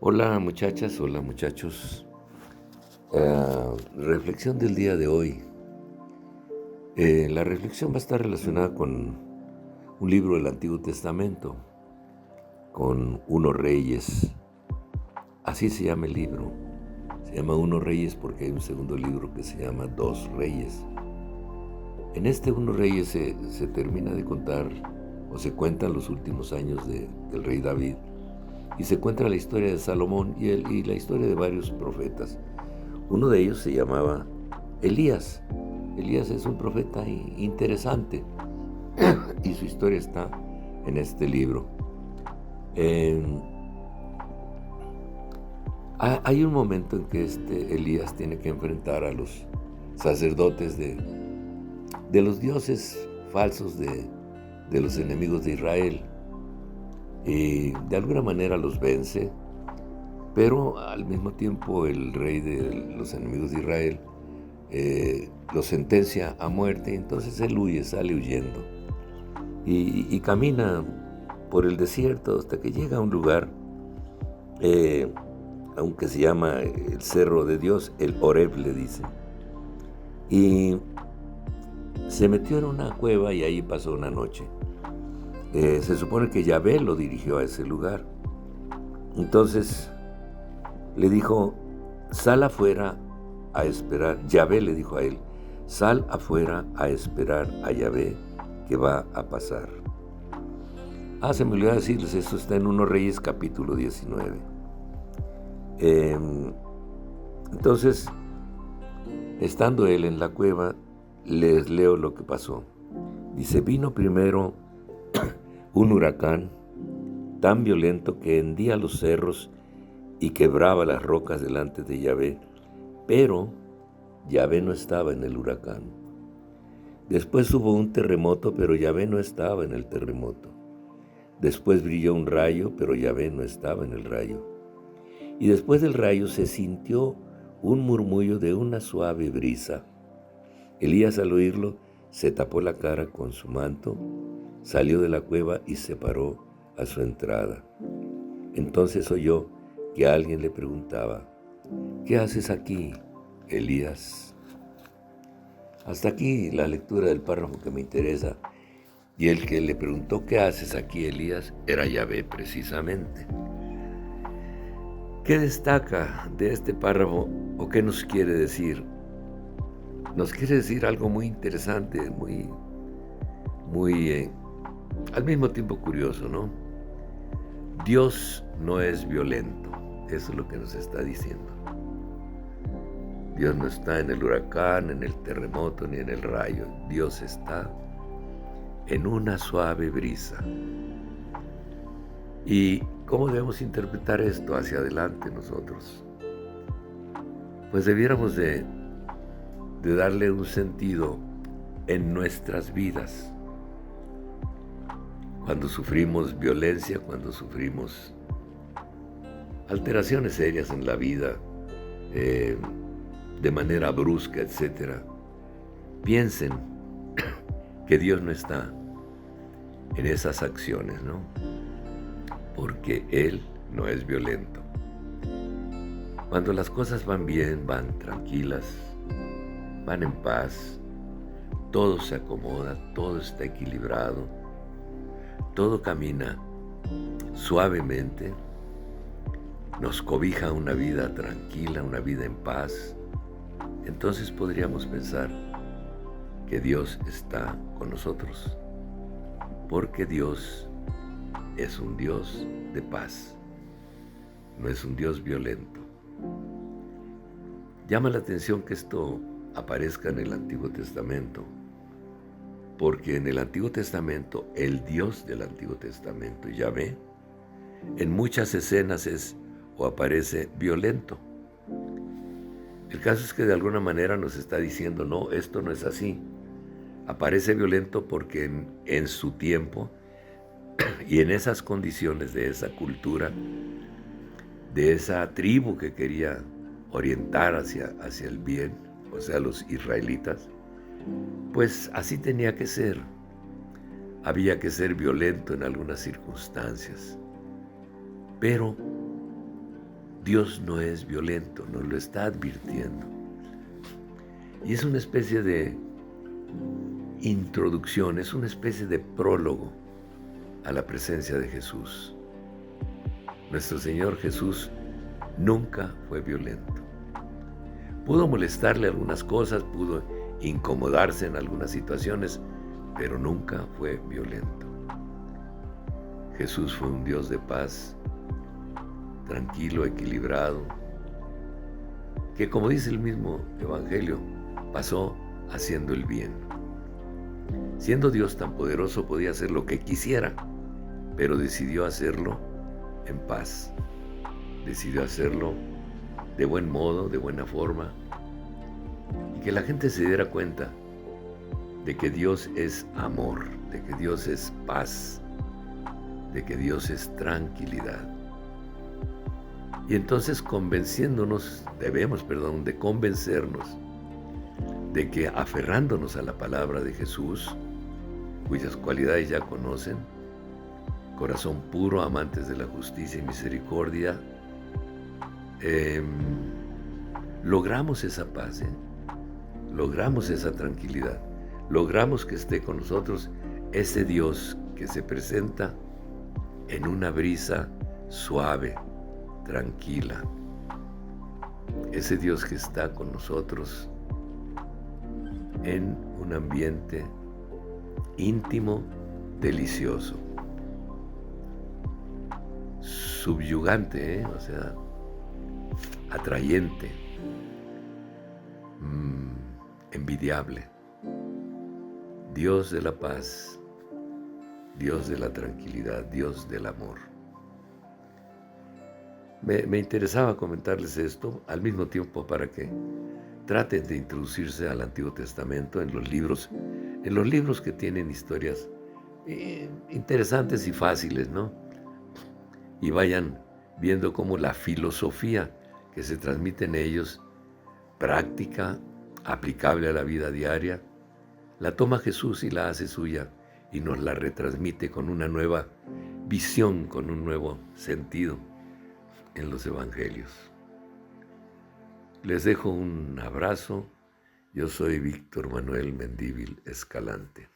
Hola muchachas, hola muchachos. Reflexión del día de hoy. La reflexión va a estar relacionada con un libro del Antiguo Testamento, con Unos Reyes. Así se llama el libro. Se llama Unos Reyes porque hay un segundo libro que se llama Dos Reyes. En este Unos Reyes se termina de contar o se cuentan los últimos años del rey David y se cuenta la historia de Salomón y la historia de varios profetas. Uno de ellos se llamaba Elías. Elías es un profeta interesante y su historia está en este libro. Eh, Hay un momento en que Elías tiene que enfrentar a los sacerdotes de los dioses falsos de los enemigos de Israel. Y de alguna manera los vence, pero al mismo tiempo el rey de los enemigos de Israel lo sentencia a muerte, y entonces él huye, sale huyendo y camina por el desierto hasta que llega a un lugar, aunque se llama el Cerro de Dios, el Horeb le dicen, y se metió en una cueva y ahí pasó una noche. Se supone que Yahvé lo dirigió a ese lugar. Entonces le dijo, sal afuera a esperar. Yahvé le dijo a él, sal afuera a esperar a Yahvé que va a pasar. Se me olvidó decirles, esto está en Unos Reyes capítulo 19. Entonces, estando él en la cueva, les leo lo que pasó. Dice, vino primero un huracán tan violento que hendía los cerros y quebraba las rocas delante de Yahvé, pero Yahvé no estaba en el huracán. Después hubo un terremoto, pero Yahvé no estaba en el terremoto. Después brilló un rayo, pero Yahvé no estaba en el rayo. Y después del rayo se sintió un murmullo de una suave brisa. Elías, al oírlo, se tapó la cara con su manto, salió de la cueva y se paró a su entrada. Entonces oyó que alguien le preguntaba, ¿qué haces aquí, Elías? Hasta aquí la lectura del párrafo que me interesa, y el que le preguntó ¿qué haces aquí, Elías? Era Yahvé precisamente. ¿Qué destaca de este párrafo o qué nos quiere decir? Nos quiere decir algo muy interesante, muy al mismo tiempo curioso, ¿no? Dios no es violento, eso es lo que nos está diciendo. Dios no está en el huracán, en el terremoto, ni en el rayo. Dios está en una suave brisa. ¿Y cómo debemos interpretar esto hacia adelante nosotros? Pues debiéramos de darle un sentido en nuestras vidas. Cuando sufrimos violencia, cuando sufrimos alteraciones serias en la vida, de manera brusca, etc., piensen que Dios no está en esas acciones, ¿no? Porque Él no es violento. Cuando las cosas van bien, van tranquilas, van en paz, todo se acomoda, todo está equilibrado, todo camina suavemente, nos cobija una vida tranquila, una vida en paz, entonces podríamos pensar que Dios está con nosotros, porque Dios es un Dios de paz, no es un Dios violento. Llama la atención que esto aparezca en el Antiguo Testamento, porque en el Antiguo Testamento, el Dios del Antiguo Testamento, Yahvé, en muchas escenas es o aparece violento. El caso es que de alguna manera nos está diciendo, no, esto no es así. Aparece violento porque en su tiempo y en esas condiciones de esa cultura, de esa tribu que quería orientar hacia el bien, o sea, los israelitas, pues así tenía que ser. Había que ser violento en algunas circunstancias. Pero Dios no es violento, nos lo está advirtiendo. Y es una especie de introducción, es una especie de prólogo a la presencia de Jesús. Nuestro Señor Jesús nunca fue violento. Pudo molestarle algunas cosas, pudo incomodarse en algunas situaciones, pero nunca fue violento. Jesús fue un Dios de paz, tranquilo, equilibrado, que, como dice el mismo Evangelio, pasó haciendo el bien. Siendo Dios tan poderoso, podía hacer lo que quisiera, pero decidió hacerlo en paz. Decidió hacerlo de buen modo, de buena forma, y que la gente se diera cuenta de que Dios es amor, de que Dios es paz, de que Dios es tranquilidad. Y entonces debemos de convencernos de que, aferrándonos a la palabra de Jesús, cuyas cualidades ya conocen, corazón puro, amantes de la justicia y misericordia, logramos esa paz, logramos esa tranquilidad, logramos que esté con nosotros ese Dios que se presenta en una brisa suave, tranquila, ese Dios que está con nosotros en un ambiente íntimo, delicioso, subyugante, o sea, atrayente, envidiable. Dios de la paz, Dios de la tranquilidad, Dios del amor. Me interesaba comentarles esto al mismo tiempo para que traten de introducirse al Antiguo Testamento en los libros que tienen historias interesantes y fáciles, ¿no? Y vayan viendo cómo la filosofía que se transmite en ellos, práctica, aplicable a la vida diaria, la toma Jesús y la hace suya y nos la retransmite con una nueva visión, con un nuevo sentido en los evangelios. Les dejo un abrazo. Yo soy Víctor Manuel Mendívil Escalante.